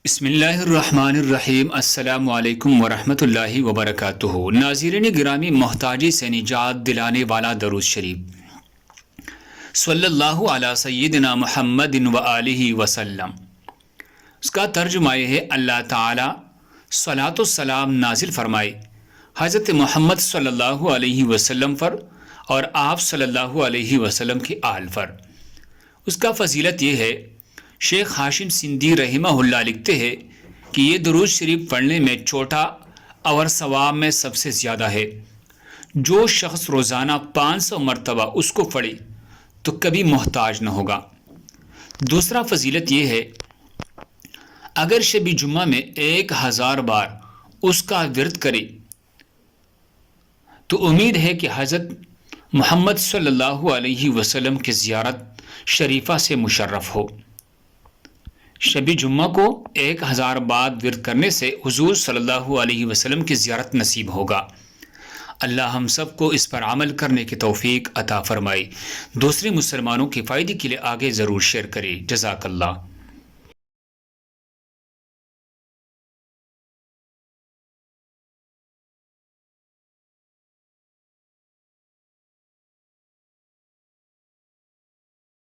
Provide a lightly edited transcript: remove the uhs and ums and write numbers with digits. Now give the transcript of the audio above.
بسم اللہ الرحمن الرحیم۔ السلام علیکم ورحمۃ اللہ وبرکاتہ۔ ناظرین گرامی، محتاجی سے نجات دلانے والا درود شریف صلی اللہ علی سیدنا محمد و آلہ وسلم۔ اس کا ترجمہ یہ ہے: اللہ تعالیٰ صلاۃ و سلام نازل فرمائے حضرت محمد صلی اللہ علیہ وسلم پر اور آپ صلی اللہ علیہ وسلم کے آل پر۔ اس کا فضیلت یہ ہے، شیخ ہاشم سندھی رحمہ اللہ لکھتے ہیں کہ یہ درود شریف پڑھنے میں چھوٹا اور ثواب میں سب سے زیادہ ہے۔ جو شخص روزانہ 500 مرتبہ اس کو پڑھے تو کبھی محتاج نہ ہوگا۔ دوسرا فضیلت یہ ہے، اگر شب جمعہ میں 1000 بار اس کا ورد کرے تو امید ہے کہ حضرت محمد صلی اللہ علیہ وسلم کی زیارت شریفہ سے مشرف ہو۔ شب جمعہ کو 1000 بار ورد کرنے سے حضور صلی اللہ علیہ وسلم کی زیارت نصیب ہوگا۔ اللہ ہم سب کو اس پر عمل کرنے کی توفیق عطا فرمائے۔ دوسرے مسلمانوں کے فائدے کے لیے آگے ضرور شیئر کریں۔ جزاک اللہ۔